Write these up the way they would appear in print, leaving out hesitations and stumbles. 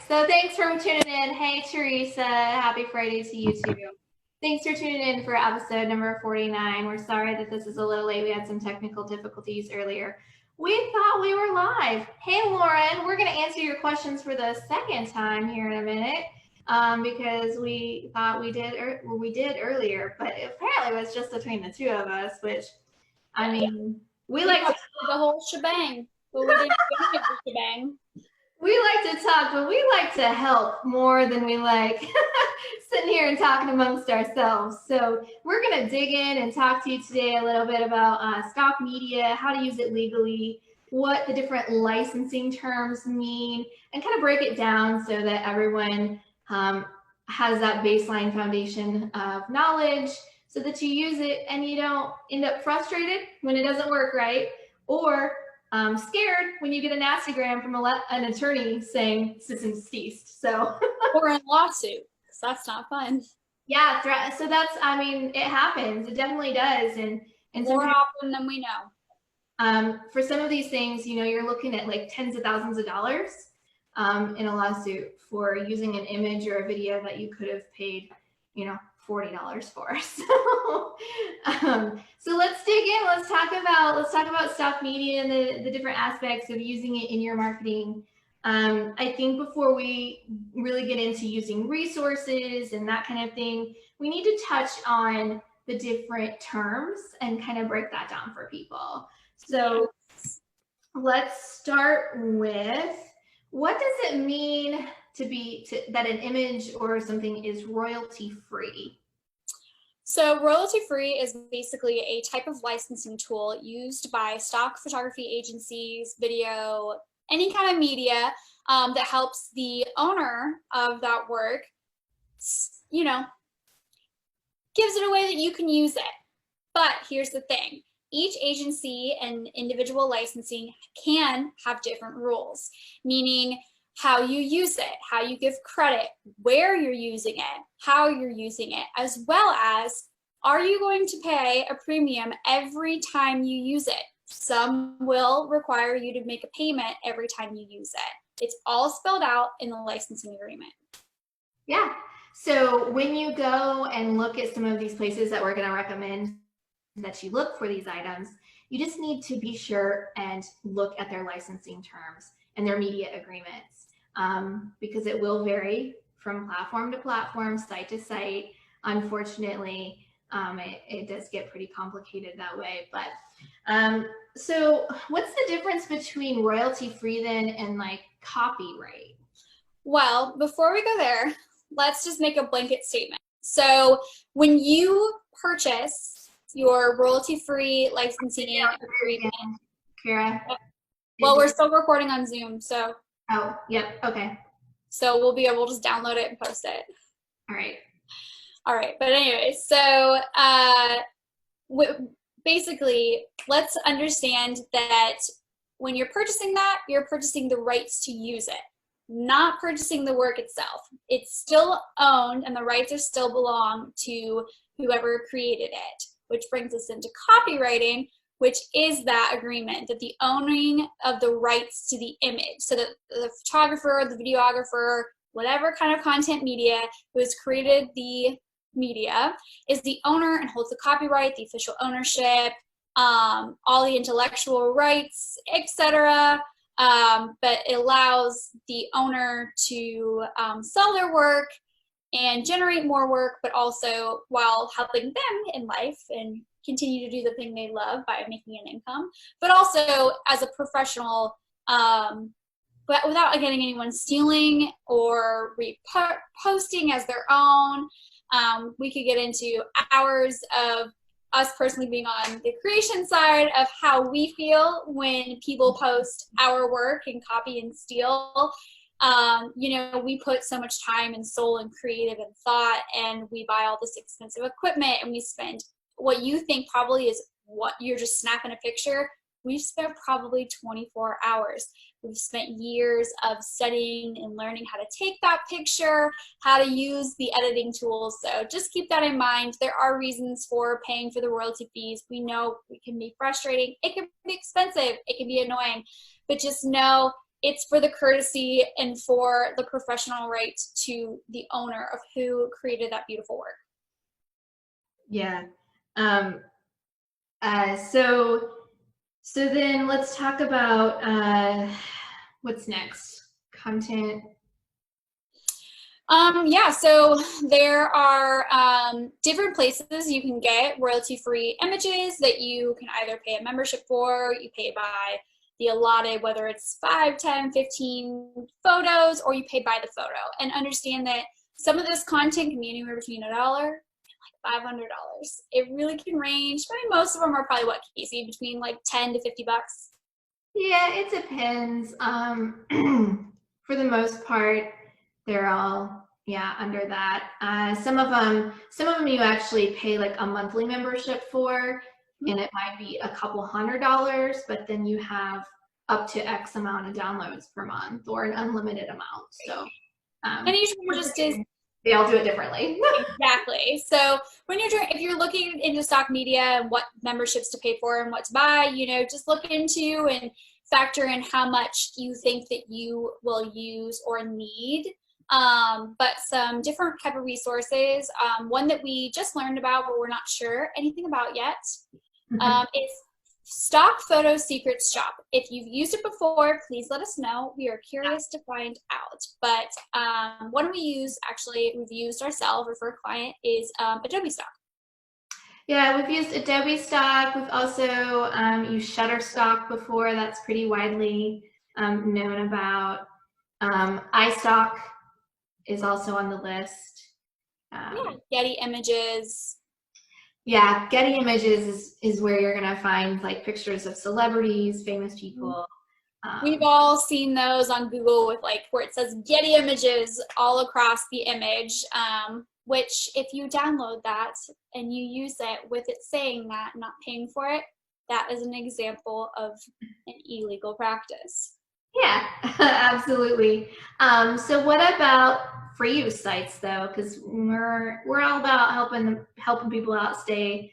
So thanks for tuning in. Hey, Teresa. Happy Friday to you too. Thanks for tuning in for episode number 49. We're sorry that this is a little late. We had some technical difficulties earlier. We thought we were live. Hey, Lauren, we're going to answer your questions for the second time here in a minute because we thought we did earlier, but apparently it was just between the two of us, which, I mean, we like to the whole shebang, but we didn't finish the shebang. We like to talk, but we like to help more than we like sitting here and talking amongst ourselves. So we're going to dig in and talk to you today a little bit about stock media, how to use it legally, what the different licensing terms mean, and kind of break it down so that everyone has that baseline foundation of knowledge so that you use it and you don't end up frustrated when it doesn't work right, or scared when you get a nasty gram from an attorney saying cease and desist. So, or a lawsuit, because that's not fun. Yeah, so that's, I mean, it happens. It definitely does, and more often than we know. For some of these things, you know, you're looking at like tens of thousands of dollars in a lawsuit for using an image or a video that you could have paid, you know, $40 for. So let's dig in. Let's talk about stock media and the different aspects of using it in your marketing. I think before we really get into using resources and that kind of thing, we need to touch on the different terms and kind of break that down for people. So let's start with, what does it mean that an image or something is royalty free? So royalty free is basically a type of licensing tool used by stock photography agencies, video, any kind of media that helps the owner of that work, you know, gives it a way that you can use it. But here's the thing. Each agency and individual licensing can have different rules, meaning how you use it, how you give credit, where you're using it, how you're using it, as well as, are you going to pay a premium every time you use it? Some will require you to make a payment every time you use it. It's all spelled out in the licensing agreement. Yeah. So when you go and look at some of these places that we're going to recommend that you look for these items, you just need to be sure and look at their licensing terms and their media agreements, because it will vary from platform to platform, site to site. Unfortunately, it does get pretty complicated that way. But so what's the difference between royalty free then and like copyright? Well, before we go there, let's just make a blanket statement. So when you purchase your royalty-free licensing agreement, Kara? Well, we're still recording on Zoom, so. Oh, yep, okay. So we'll be able to just download it and post it. All right. All right, but anyway, so basically, let's understand that when you're purchasing that, you're purchasing the rights to use it, not purchasing the work itself. It's still owned and the rights are still belong to whoever created it, which brings us into copywriting, which is that agreement, that the owning of the rights to the image, so that the photographer, the videographer, whatever kind of content media who has created the media is the owner and holds the copyright, the official ownership, all the intellectual rights, etc. But it allows the owner to sell their work and generate more work, but also while helping them in life and continue to do the thing they love by making an income, but also as a professional, but without getting anyone stealing or reposting as their own. We could get into hours of us personally being on the creation side of how we feel when people post our work and copy and steal. You know, we put so much time and soul and creative and thought, and we buy all this expensive equipment, and we spend what you think probably is what you're just snapping a picture. We've spent probably 24 hours. We've spent years of studying and learning how to take that picture, how to use the editing tools. So just keep that in mind. There are reasons for paying for the royalty fees. We know it can be frustrating. It can be expensive. It can be annoying. But just know it's for the courtesy and for the professional rights to the owner of who created that beautiful work. Yeah. So then let's talk about what's next. Content. Yeah, so there are different places you can get royalty-free images that you can either pay a membership for, you pay by the allotted, whether it's 5, 10, 15 photos, or you pay by the photo. And understand that some of this content can be anywhere between $1 and like $500. It really can range. I mean, most of them are probably, what, Casey, between like 10 to 50 bucks. Yeah, it depends. For the most part, they're all under that. Some of them you actually pay like a monthly membership for, and it might be a couple $100, but then you have up to X amount of downloads per month or an unlimited amount. So and each one just is, they all do it differently. exactly. So when if you're looking into stock media and what memberships to pay for and what to buy, you know, just look into and factor in how much you think that you will use or need. But some different type of resources. One that we just learned about, but we're not sure anything about yet, is Stock Photo Secrets Shop. If you've used it before, please let us know. We are curious to find out. But one we use, actually, we've used ourselves or for a client, is Adobe Stock. Yeah, we've used Adobe Stock. We've also used Shutterstock before. That's pretty widely known about. iStock is also on the list. Yeah, Getty Images. Yeah, Getty Images is where you're gonna find like pictures of celebrities, famous people. We've all seen those on Google with like where it says Getty Images all across the image, which if you download that and you use it with it saying that, not paying for it, that is an example of an illegal practice. Yeah, absolutely. So what about free use sites though? Because we're all about helping people out stay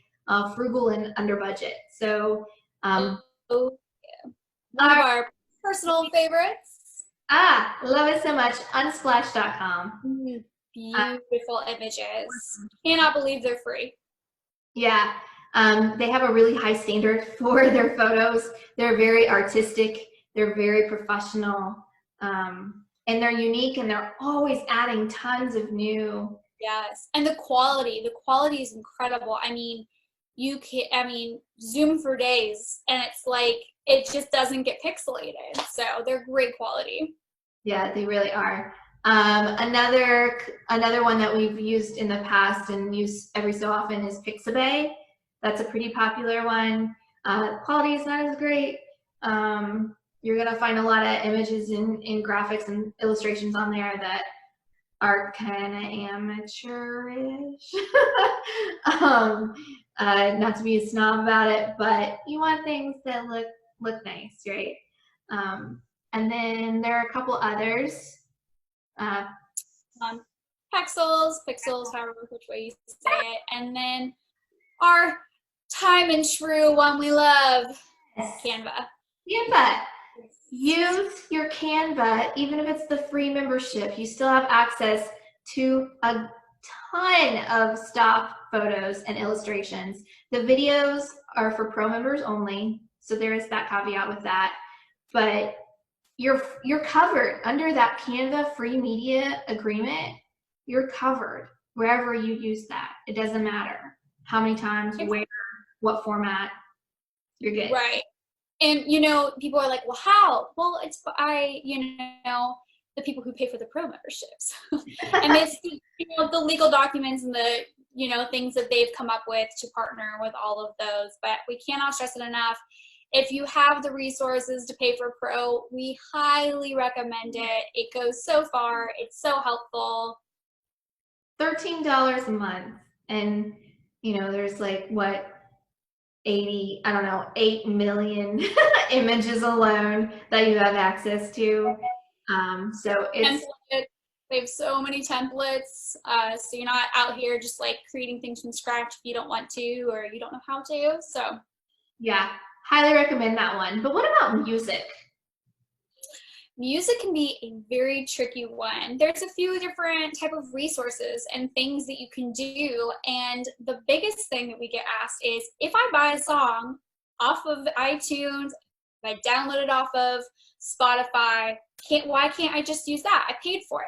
frugal and under budget. So Oh, yeah. One of our personal favorites. Love it so much. Unsplash.com. Beautiful images. Cannot believe they're free. Yeah, they have a really high standard for their photos. They're very artistic. They're very professional, and they're unique, and they're always adding tons of new. Yes, and the quality is incredible. I mean, zoom for days and it's like it just doesn't get pixelated. So they're great quality. Yeah, they really are. Another one that we've used in the past and use every so often is Pixabay. That's a pretty popular one. Quality is not as great. You're gonna find a lot of images in graphics and illustrations on there that are kind of amateurish. Not to be a snob about it, but you want things that look nice, right? And then there are a couple others. Pixels, however which way you say it, and then our time and true one we love, Canva. Use your Canva, even if it's the free membership. You still have access to a ton of stock photos and illustrations. The videos are for pro members only, so there is that caveat with that. But you're covered under that Canva free media agreement. You're covered wherever you use that. It doesn't matter how many times, where, what format. You're good. Right. And, you know, people are like, well, how? Well, it's the people who pay for the pro memberships. And it's, the legal documents and the, things that they've come up with to partner with all of those. But we cannot stress it enough. If you have the resources to pay for pro, we highly recommend it. It goes so far. It's so helpful. $13 a month. And, there's like, 8 million images alone that you have access to. So it's they have so many templates, so you're not out here just like creating things from scratch if you don't want to or you don't know how to. So yeah, highly recommend that one. But what about music? Music can be a very tricky one. There's a few different type of resources and things that you can do. And the biggest thing that we get asked is, if I buy a song off of iTunes, if I download it off of Spotify, why can't I just use that? I paid for it.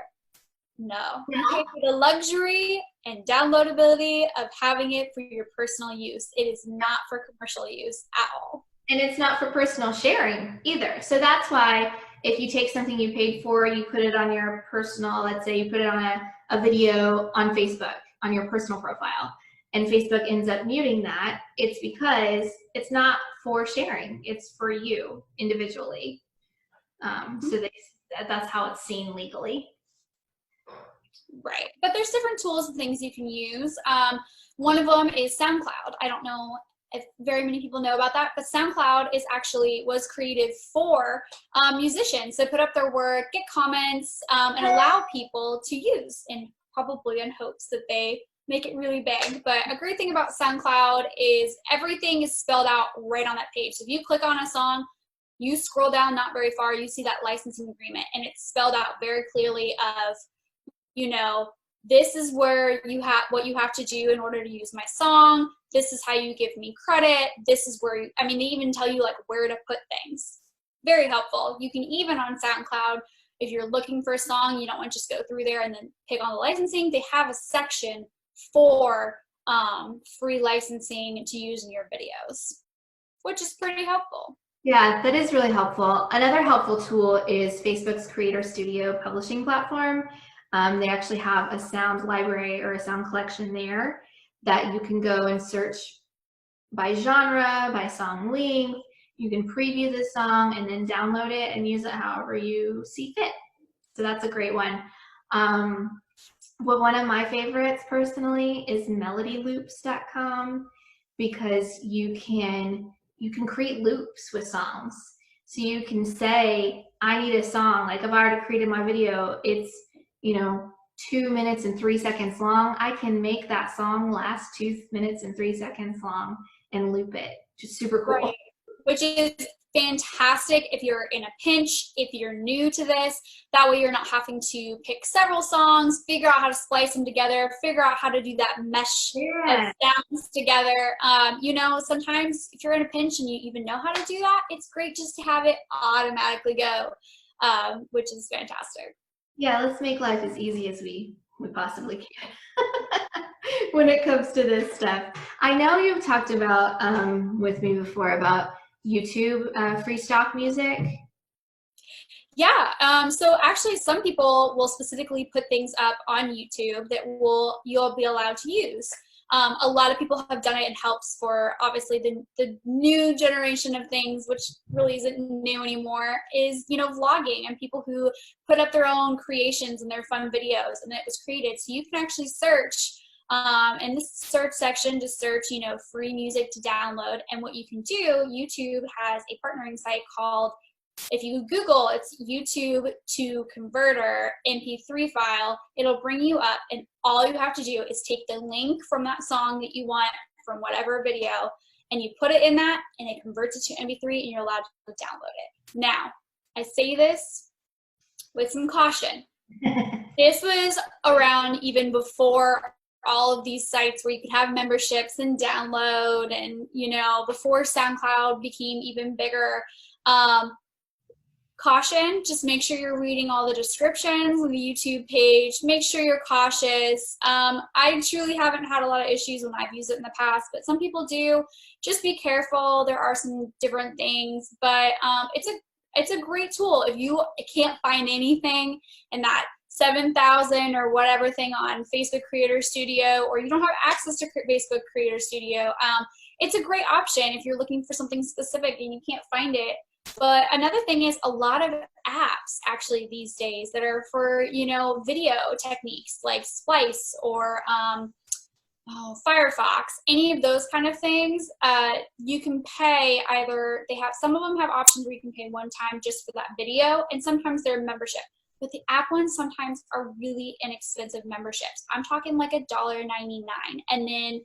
No, you pay for the luxury and downloadability of having it for your personal use. It is not for commercial use at all. And it's not for personal sharing either. So that's why if you take something you paid for, you put it on your personal, let's say you put it on a video on Facebook, on your personal profile, and Facebook ends up muting that, it's because it's not for sharing, it's for you individually. So that's how it's seen legally. Right, but there's different tools and things you can use. One of them is SoundCloud. I don't know if very many people know about that, but SoundCloud was created for musicians to put up their work, get comments, and allow people to use, and probably in hopes that they make it really big. But a great thing about SoundCloud is everything is spelled out right on that page. So if you click on a song, you scroll down not very far, you see that licensing agreement, and it's spelled out very clearly of, you know, this is where what you have to do in order to use my song. This is how you give me credit. This is where they even tell you like where to put things. Very helpful. You can even on SoundCloud, if you're looking for a song, you don't want to just go through there and then pick on the licensing. They have a section for free licensing to use in your videos, which is pretty helpful. Yeah, that is really helpful. Another helpful tool is Facebook's Creator Studio publishing platform. They actually have a sound library or a sound collection there that you can go and search by genre, by song length. You can preview the song and then download it and use it however you see fit. So that's a great one. Well, one of my favorites personally is melodyloops.com, because you can create loops with songs. So you can say, I need a song, like if I already created my video, it's 2 minutes and 3 seconds long. I can make that song last 2 minutes and 3 seconds long and loop it. Just super cool. Right. Which is fantastic if you're in a pinch, if you're new to this. That way you're not having to pick several songs, figure out how to splice them together, figure out how to do that mesh of sounds together. Sometimes if you're in a pinch and you even know how to do that, it's great just to have it automatically go, which is fantastic. Yeah, let's make life as easy as we possibly can when it comes to this stuff. I know you've talked about with me before about YouTube free stock music. Yeah, so actually some people will specifically put things up on YouTube that you'll be allowed to use. A lot of people have done it. It helps for obviously the new generation of things, which really isn't new anymore, is vlogging and people who put up their own creations and their fun videos, and it was created. So you can actually search in this search section, just search free music to download, and what you can do, YouTube has a partnering site called, if you Google, it's YouTube to Converter MP3 file, it'll bring you up, and all you have to do is take the link from that song that you want from whatever video, and you put it in that, and it converts it to MP3, and you're allowed to download it. Now, I say this with some caution. This was around even before all of these sites where you could have memberships and download, and before SoundCloud became even bigger. Caution, just make sure you're reading all the descriptions on the YouTube page. Make sure you're cautious. I truly haven't had a lot of issues when I've used it in the past, but some people do. Just be careful. There are some different things, but it's a great tool. If you can't find anything in that 7,000 or whatever thing on Facebook Creator Studio, or you don't have access to Facebook Creator Studio, it's a great option if you're looking for something specific and you can't find it. But another thing is a lot of apps actually these days that are for, video techniques like Splice or Firefox, any of those kind of things. You can pay some of them have options where you can pay one time just for that video, and sometimes they're membership. But the app ones sometimes are really inexpensive memberships. I'm talking like $1.99, and then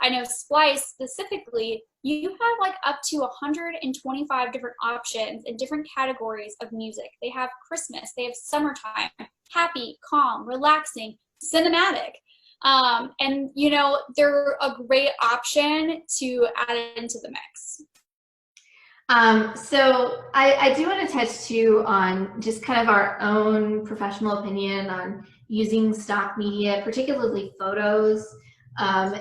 I know Splice specifically, you have like up to 125 different options in different categories of music. They have Christmas, they have summertime, happy, calm, relaxing, cinematic. And you know, they're a great option to add into the mix. So I do want to touch too on just kind of our own professional opinion on using stock media, particularly photos,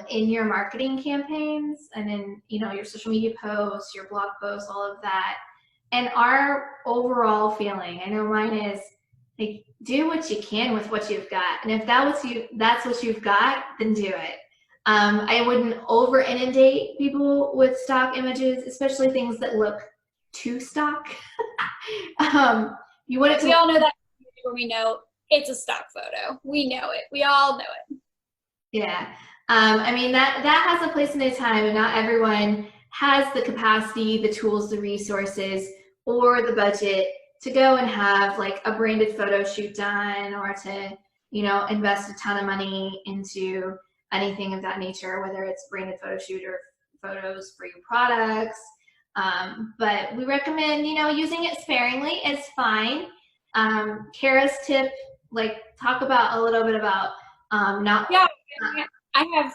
in your marketing campaigns and in, you know, your social media posts, your blog posts, all of that. And our overall feeling, I know mine is, like, do what you can with what you've got. And if that's what you've got, then do it. I wouldn't over inundate people with stock images, especially things that look too stock. You want it to. We all know that when we know it's a stock photo. We know it. We all know it. Yeah. I mean, that has a place in its time, and not everyone has the capacity, the tools, the resources, or the budget to go and have like a branded photo shoot done, or to, you know, invest a ton of money into anything of that nature, whether it's branded photo shoot or photos for your products. But we recommend, you know, using it sparingly is fine. Kara's tip, like, talk about a little bit about not. Yeah, I have.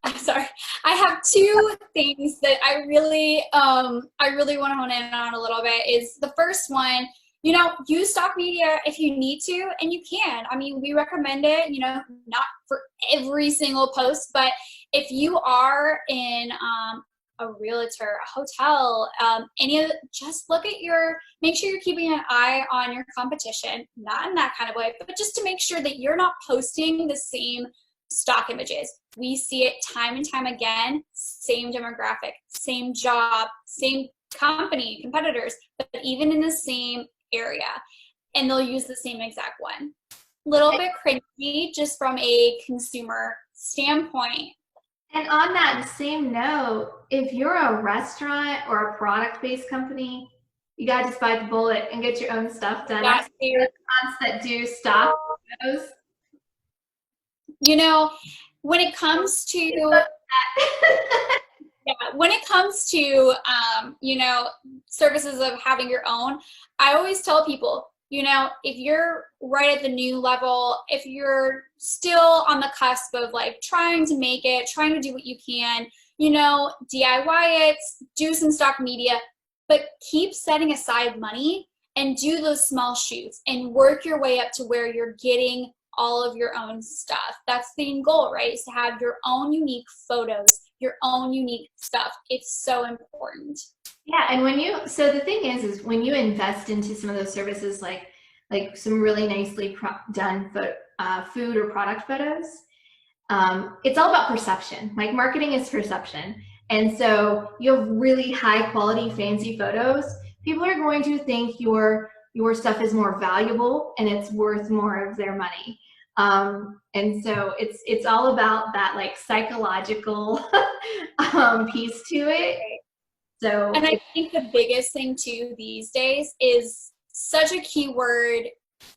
I'm sorry. I have two things that I really want to hone in on a little bit. Is the first one, you know, use stock media if you need to, and you can. I mean, we recommend it, you know, not for every single post, but if you are in a realtor, a hotel, just look at make sure you're keeping an eye on your competition, not in that kind of way, but just to make sure that you're not posting the same stock images. We see it time and time again, same demographic, same job, same company, competitors, but even in the same area, and they'll use the same exact one. Little bit cringy just from a consumer standpoint. And on that same note, if you're a restaurant or a product-based company, you gotta just bite the bullet and get your own stuff done. I've seen restaurants that do stock photos. You know, when it comes to when it comes to you know, services of having your own, I always tell people, you know, if you're right at the new level, if you're still on the cusp of like trying to make it, trying to do what you can, you know, DIY it, do some stock media, but keep setting aside money and do those small shoots and work your way up to where you're getting all of your own stuff. That's the end goal, right? Is to have your own unique photos, your own unique stuff. It's so important. Yeah, and so the thing is when you invest into some of those services, like some really nicely done food or product photos, it's all about perception. Like, marketing is perception. And so you have really high quality, fancy photos, people are going to think your stuff is more valuable and it's worth more of their money. And so it's all about that, like, psychological piece to it. So, and I think the biggest thing too these days is such a key word.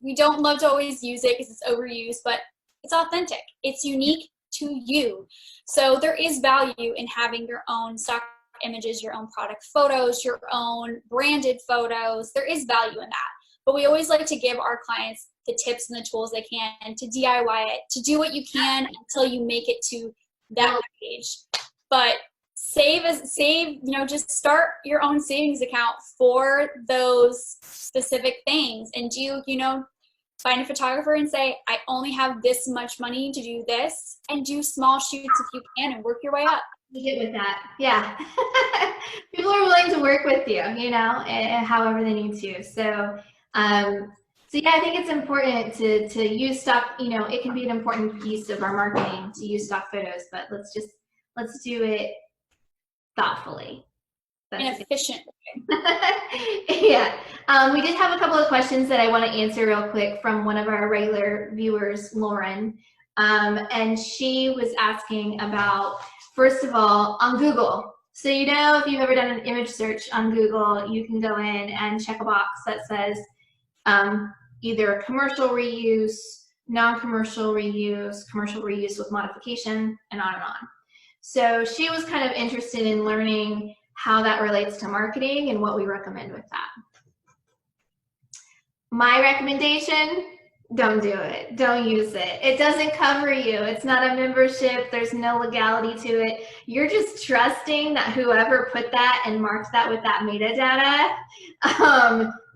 We don't love to always use it because it's overused, but it's authentic. It's unique to you. So there is value in having your own stock images, your own product photos, your own branded photos. There is value in that. But we always like to give our clients the tips and the tools they can to DIY it, to do what you can until you make it to that page. But save, you know, just start your own savings account for those specific things, and do, you know, find a photographer and say, I only have this much money to do this, and do small shoots if you can and work your way up. Get with that. Yeah. People are willing to work with you, you know, and however they need to. So, yeah, I think it's important to use stock. You know, it can be an important piece of our marketing to use stock photos, but let's do it thoughtfully. An efficient way. Yeah. We did have a couple of questions that I want to answer real quick from one of our regular viewers, Lauren. And she was asking about, first of all, on Google. So, you know, if you've ever done an image search on Google, you can go in and check a box that says either commercial reuse, non-commercial reuse, commercial reuse with modification, and on and on. So she was kind of interested in learning how that relates to marketing and what we recommend with that. My recommendation, don't do it. Don't use it. It doesn't cover you. It's not a membership. There's no legality to it. You're just trusting that whoever put that and marked that with that metadata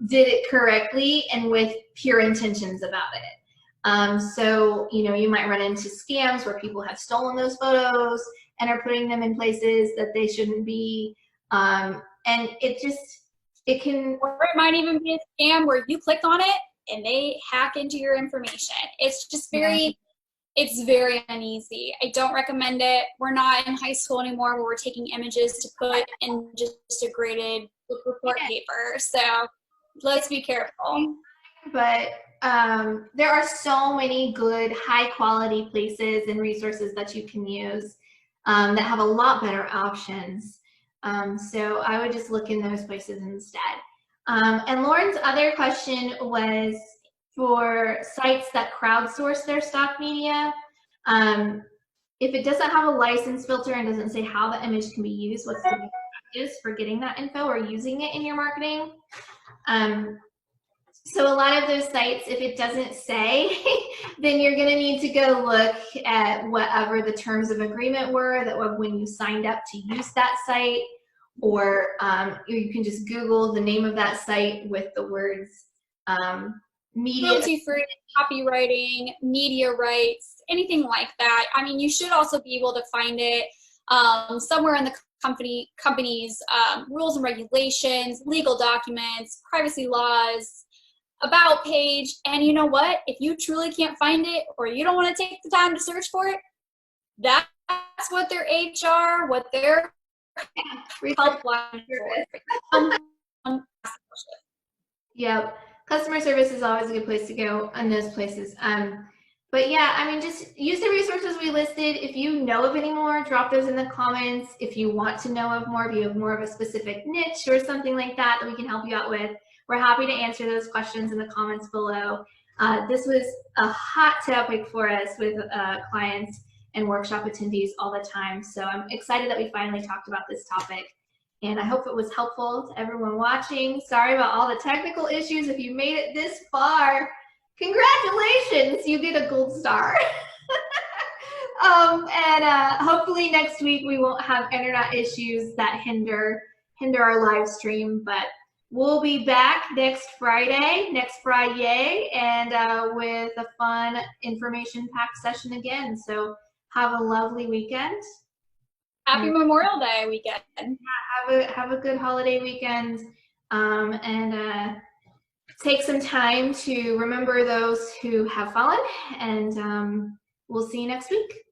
did it correctly and with pure intentions about it. So, you know, you might run into scams where people have stolen those photos and are putting them in places that they shouldn't be. And it can... Or it might even be a scam where you click on it and they hack into your information. It's just it's very uneasy. I don't recommend it. We're not in high school anymore where we're taking images to put in just a graded book report paper. So let's be careful. But there are so many good, high quality places and resources that you can use that have a lot better options. So I would just look in those places instead. And Lauren's other question was for sites that crowdsource their stock media. If it doesn't have a license filter and doesn't say how the image can be used, what's the best practice for getting that info or using it in your marketing? So a lot of those sites, if it doesn't say, then you're going to need to go look at whatever the terms of agreement were that when you signed up to use that site, or you can just Google the name of that site with the words media. Royalty-free, copywriting, media rights, anything like that. I mean, you should also be able to find it somewhere in the company's rules and regulations, legal documents, privacy laws, about page. And you know what? If you truly can't find it or you don't want to take the time to search for it, that's what their HR, what their helpline for. Yep. Customer service is always a good place to go in those places. But yeah, I mean, just use the resources we listed. If you know of any more, drop those in the comments. If you want to know of more, if you have more of a specific niche or something like that we can help you out with, we're happy to answer those questions in the comments below. This was a hot topic for us with clients and workshop attendees all the time. So I'm excited that we finally talked about this topic. And I hope it was helpful to everyone watching. Sorry about all the technical issues. If you made it this far, congratulations, you get a gold star. Hopefully next week we won't have internet issues that hinder our live stream, but we'll be back next Friday, next Fri YAY, and with a fun information-packed session again. So have a lovely weekend. Happy Memorial Day weekend. Yeah, have a good holiday weekend, and take some time to remember those who have fallen, and we'll see you next week.